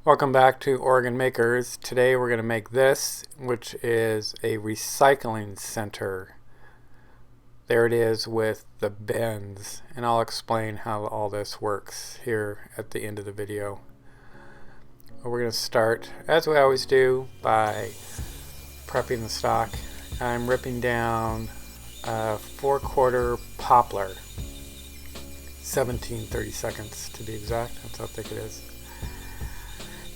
Welcome back to Oregon Makers. Today we're going to make this, which is a recycling center. There it is with the bins, and I'll explain how all this works here at the end of the video. We're going to start, as we always do, by prepping the stock. I'm ripping down a 4/4 poplar, 17/32 to be exact. That's how thick it is.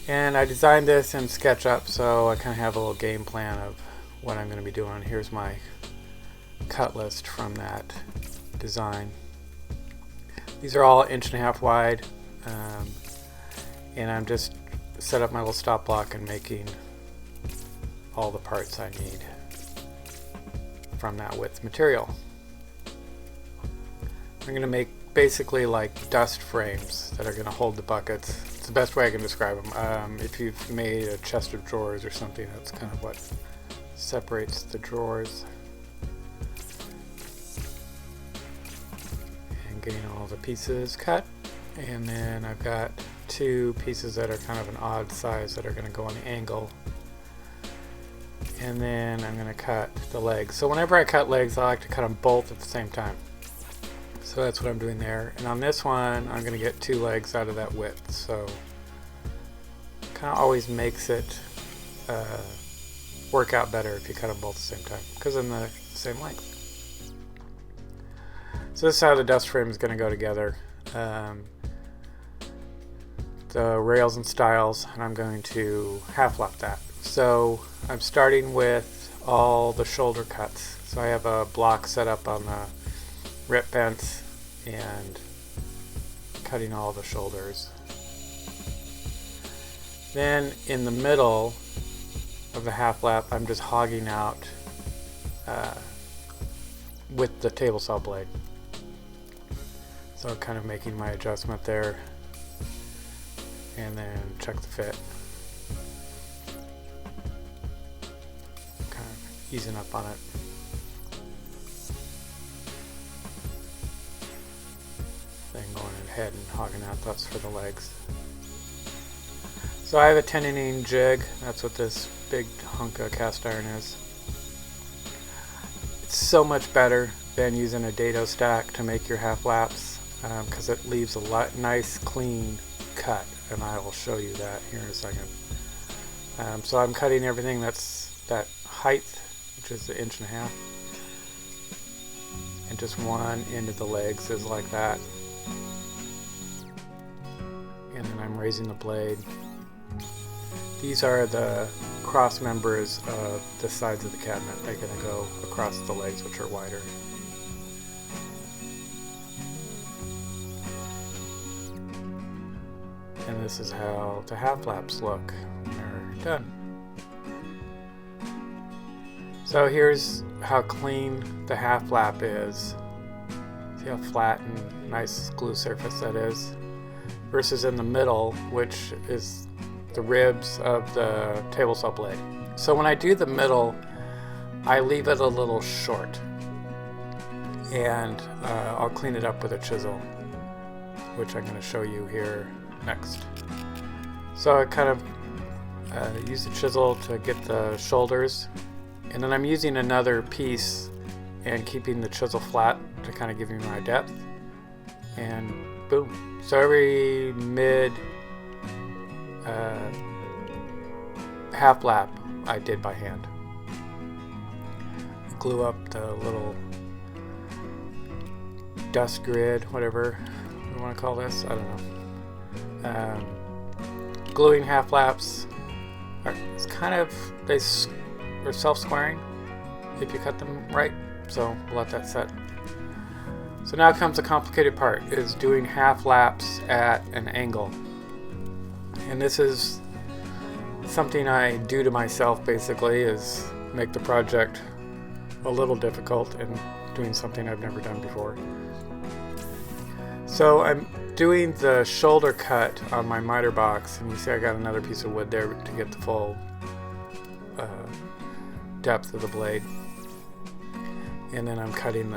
And I designed this in SketchUp, so I kind of have a little game plan of what I'm going to be doing. Here's my cut list from that design. These are all 1.5 inch wide, and I'm just set up my little stop block and making all the parts I need from that width material. I'm going to make basically like dust frames that are going to hold the buckets. It's the best way I can describe them. If you've made a chest of drawers or something, that's kind of what separates the drawers. And getting all the pieces cut. And then I've got 2 pieces that are kind of an odd size that are going to go on the angle. And then I'm going to cut the legs. So whenever I cut legs, I like to cut them both at the same time. So that's what I'm doing there. And on this one, I'm going to get 2 legs out of that width. So kind of always makes it work out better if you cut them both at the same time, because they're the same length. So this is how the dust frame is going to go together. The rails and stiles, and I'm going to half lap that. So I'm starting with all the shoulder cuts. So I have a block set up on the rip vents and cutting all the shoulders. Then in the middle of the half lap, I'm just hogging out with the table saw blade. So kind of making my adjustment there, and then check the fit. Kind of easing up on it. Then going ahead and hogging out, that's for the legs. So I have a 10-inning jig. That's what this big hunk of cast iron is. It's so much better than using a dado stack to make your half laps, because it leaves a nice clean cut, and I will show you that here in a second. So I'm cutting everything that's that height, which is 1.5 inches, and just one end of the legs is like that. And then I'm raising the blade. These are the cross members of the sides of the cabinet. They're going to go across the legs, which are wider. And this is how the half laps look when they're done. So here's how clean the half lap is. See how flat and nice glue surface that is, versus in the middle, which is the ribs of the table saw blade. So when I do the middle, I leave it a little short, and I'll clean it up with a chisel, which I'm going to show you here next. So I kind of use the chisel to get the shoulders, and then I'm using another piece and keeping the chisel flat to kind of give me my depth, and boom. So every mid half lap I did by hand. Glue up the little dust grid, whatever you want to call this, I don't know. Gluing half laps it's kind of, they're self-squaring if you cut them right, so we'll let that set. So now comes the complicated part, is doing half laps at an angle. And this is something I do to myself, basically, is make the project a little difficult and doing something I've never done before. So I'm doing the shoulder cut on my miter box, and you see I got another piece of wood there to get the full depth of the blade. And then I'm cutting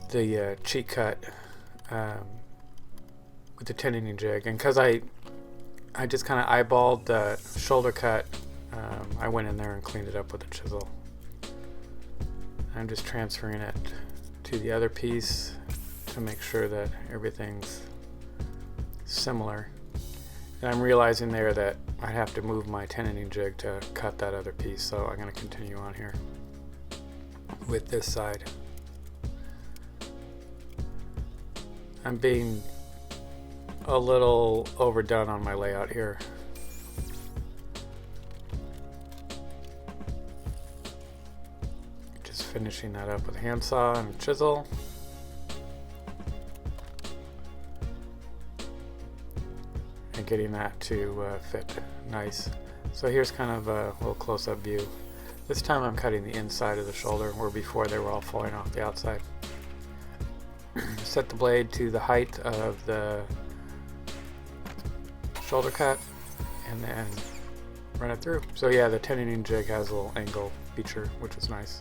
the cheek cut with the 10-inch jig, and because I just kind of eyeballed the shoulder cut, I went in there and cleaned it up with a chisel. I'm just transferring it to the other piece to make sure that everything's similar. And I'm realizing there that I have to move my 10-inch jig to cut that other piece, so I'm going to continue on here with this side. I'm being a little overdone on my layout here. Just finishing that up with a handsaw and a chisel. And getting that to fit nice. So here's kind of a little close-up view. This time I'm cutting the inside of the shoulder, where before they were all falling off the outside. Set the blade to the height of the shoulder cut and then run it through. So yeah, the 10-inch jig has a little angle feature, which is nice.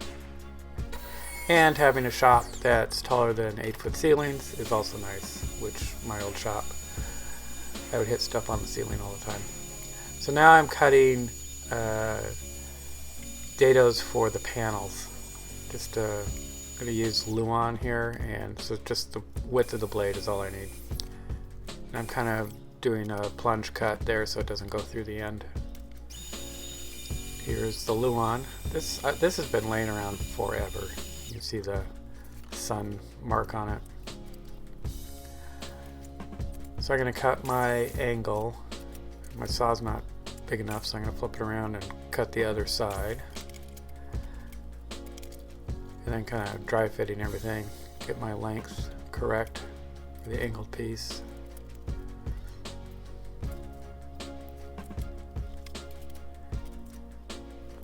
And having a shop that's taller than 8-foot ceilings is also nice, which my old shop, I would hit stuff on the ceiling all the time. So now I'm cutting dados for the panels. Just going to use Luan here, and so just the width of the blade is all I need. And I'm kind of doing a plunge cut there so it doesn't go through the end. Here's the Luan. This has been laying around forever. You see the sun mark on it. So I'm going to cut my angle. My saw's not big enough, so I'm going to flip it around and cut the other side. And then kind of dry fitting everything. Get my length correct for the angled piece.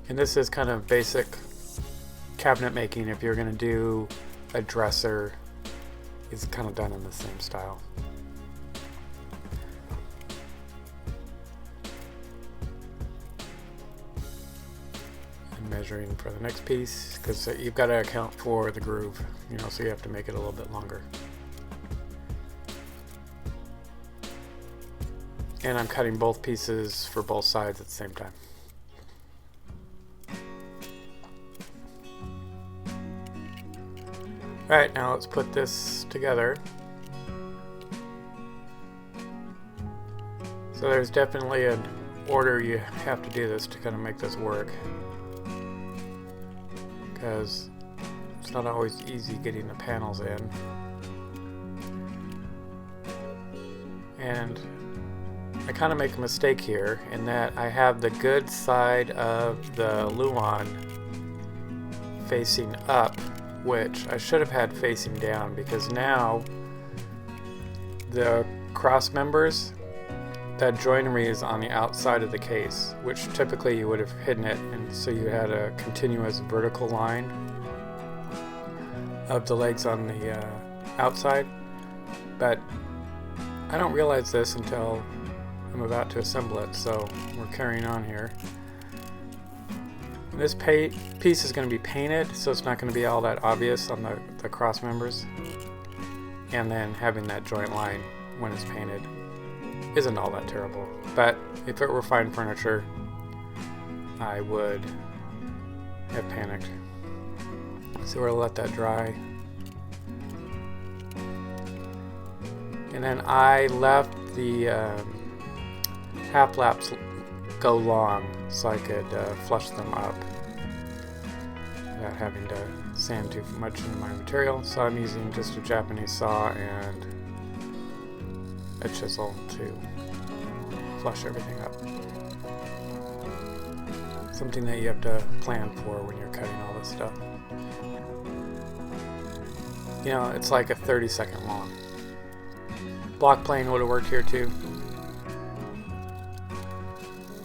And this is kind of basic cabinet making. If you're going to do a dresser, it's kind of done in the same style. Measuring for the next piece, because you've got to account for the groove, you know, so you have to make it a little bit longer. And I'm cutting both pieces for both sides at the same time. Alright, now let's put this together. So there's definitely an order you have to do this to kind of make this work, because it's not always easy getting the panels in. And I kind of make a mistake here in that I have the good side of the Luan facing up, which I should have had facing down, because now the cross members, that joinery is on the outside of the case, which typically you would have hidden it, and so you had a continuous vertical line of the legs on the outside. But I don't realize this until I'm about to assemble it, so we're carrying on here. And this piece is going to be painted, so it's not going to be all that obvious on the cross members. And then having that joint line when it's painted isn't all that terrible. But if it were fine furniture, I would have panicked. So we're going to let that dry. And then I left the half laps go long so I could flush them up without having to sand too much into my material. So I'm using just a Japanese saw and a chisel to flush everything up. Something that you have to plan for when you're cutting all this stuff. You know, it's like a 30-second long. Block plane would have worked here too.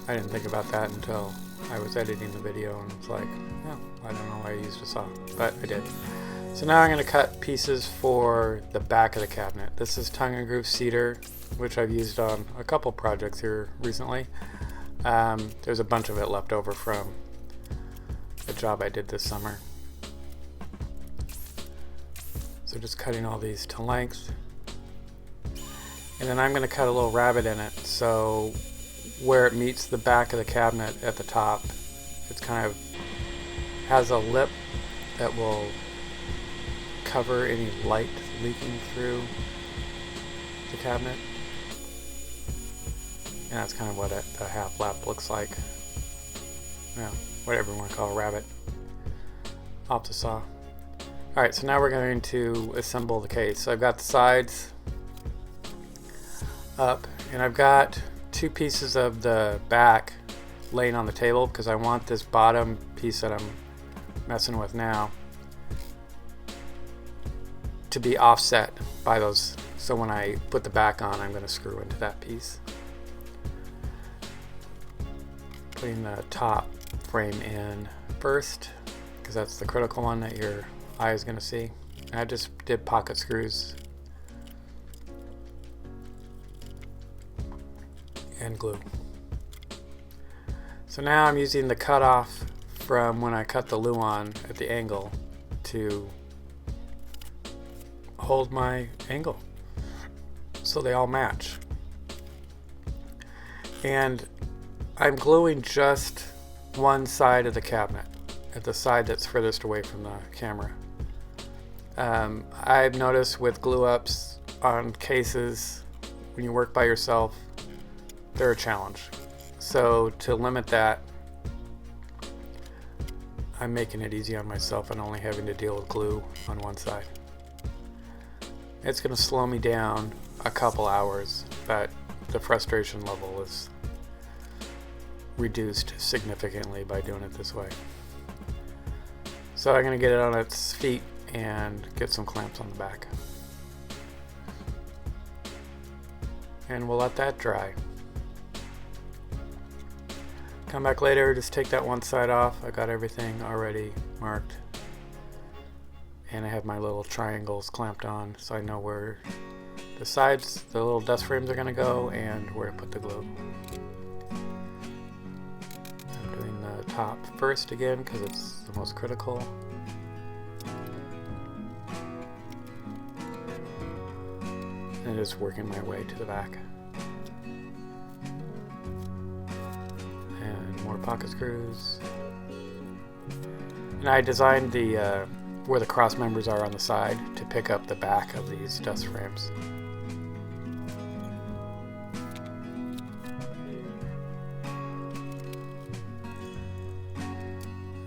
I didn't think about that until I was editing the video, and it's like, oh, I don't know why I used a saw, but I did. So now I'm going to cut pieces for the back of the cabinet. This is tongue and groove cedar, which I've used on a couple projects here recently. There's a bunch of it left over from a job I did this summer. So just cutting all these to length. And then I'm going to cut a little rabbet in it, so where it meets the back of the cabinet at the top, it's kind of has a lip that will cover any light leaking through the cabinet. And that's kind of what a half lap looks like. Well, whatever you want to call a rabbet. Off the saw. Alright, so now we're going to assemble the case. So I've got the sides up, and I've got two pieces of the back laying on the table because I want this bottom piece that I'm messing with now to be offset by those. So when I put the back on, I'm going to screw into that piece. Putting the top frame in first because that's the critical one that your eye is going to see. And I just did pocket screws and glue. So now I'm using the cutoff from when I cut the Luan at the angle to hold my angle so they all match. And I'm gluing just one side of the cabinet, at the side that's furthest away from the camera. I've noticed with glue ups on cases, when you work by yourself, they're a challenge. So to limit that, I'm making it easy on myself and only having to deal with glue on one side. It's going to slow me down a couple hours, but the frustration level is reduced significantly by doing it this way. So I'm going to get it on its feet and get some clamps on the back. And we'll let that dry. Come back later, just take that one side off. I got everything already marked. And I have my little triangles clamped on so I know where the sides, the little dust frames are going to go and where to put the glue. I'm doing the top first again because it's the most critical. And just working my way to the back. And more pocket screws. And I designed the where the cross members are on the side to pick up the back of these dust frames.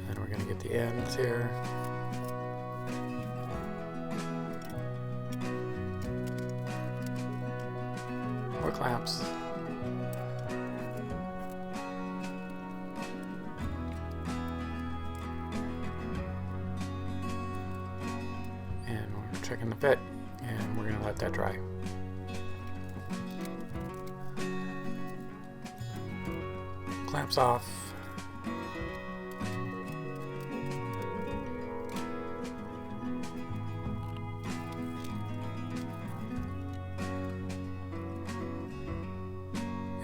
And we're going to get the ends here. More clamps. Checking the fit, and we're going to let that dry. Clamps off.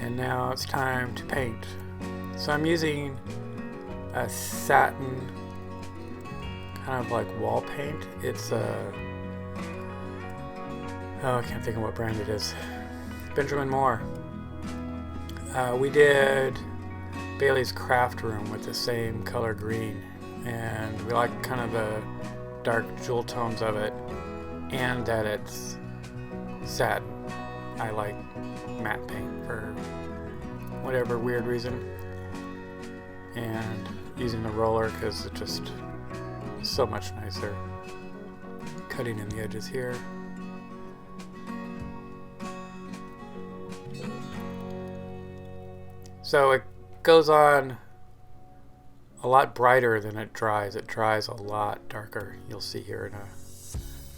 And now it's time to paint. So I'm using a satin kind of like wall paint. It's a I can't think of what brand it is. Benjamin Moore. We did Bailey's Craft Room with the same color green, and we like kind of the dark jewel tones of it, and that it's satin. I like matte paint for whatever weird reason, and using the roller because it's just so much nicer. Cutting in the edges here. So it goes on a lot brighter than it dries. It dries a lot darker. You'll see here in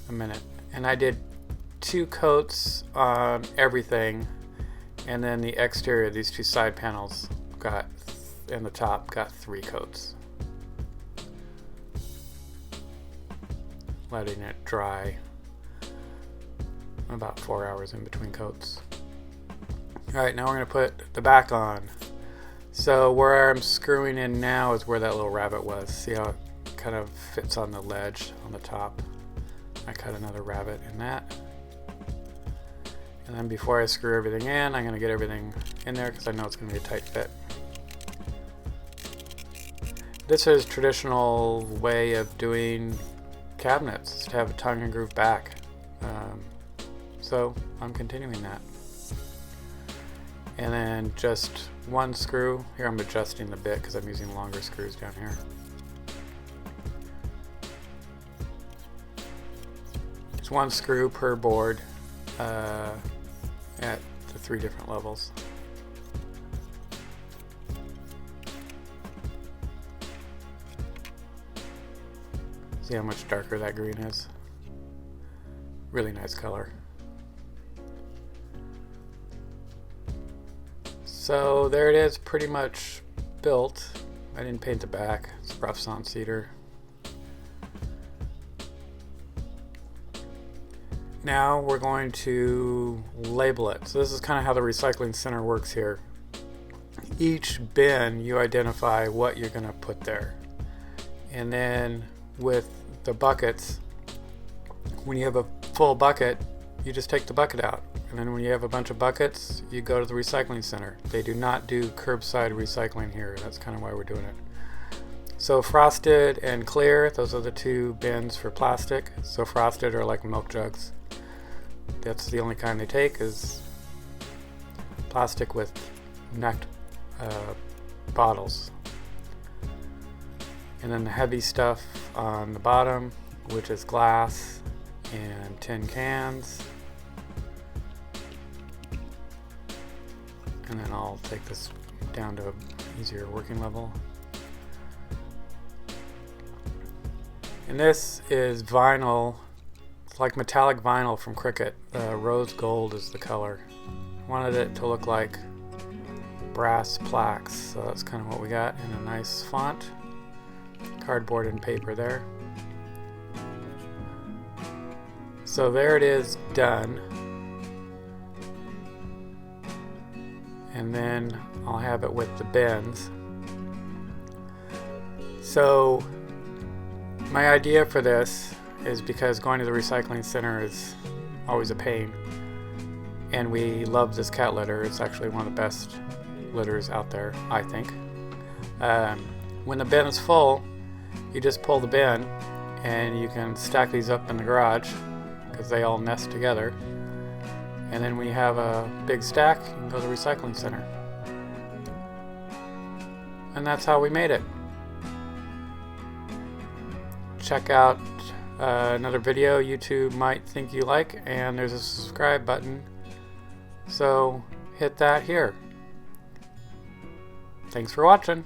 a minute. And I did 2 coats on everything, and then the exterior, these 2 side panels got, and the top got 3 coats. Letting it dry about 4 hours in between coats. Alright, now we're going to put the back on. So where I'm screwing in now is where that little rabbet was. See how it kind of fits on the ledge on the top? I cut another rabbet in that. And then before I screw everything in, I'm going to get everything in there because I know it's going to be a tight fit. This is traditional way of doing cabinets, is to have a tongue and groove back. So I'm continuing that. And then just one screw. Here I'm adjusting the bit because I'm using longer screws down here. Just one screw per board at the 3 different levels. See how much darker that green is? Really nice color. So there it is, pretty much built. I didn't paint the back, it's rough sawn cedar. Now we're going to label it. So this is kind of how the recycling center works here. Each bin you identify what you're going to put there. And then with the buckets, when you have a full bucket, you just take the bucket out. And then when you have a bunch of buckets, you go to the recycling center. They do not do curbside recycling here. That's kind of why we're doing it. So frosted and clear, those are the 2 bins for plastic. So frosted are like milk jugs. That's the only kind they take, is plastic with necked bottles. And then the heavy stuff on the bottom, which is glass and tin cans. And then I'll take this down to an easier working level. And this is vinyl. It's like metallic vinyl from Cricut. Rose gold is the color. I wanted it to look like brass plaques, so that's kind of what we got in a nice font. Cardboard and paper there. So there it is, done. And then I'll have it with the bins. So my idea for this is, because going to the recycling center is always a pain, and we love this cat litter. It's actually one of the best litters out there, I think. When the bin is full, you just pull the bin and you can stack these up in the garage because they all nest together. And then when you have a big stack, you can go to the recycling center. And that's how we made it. Check out another video YouTube might think you like, and there's a subscribe button. So hit that here. Thanks for watching.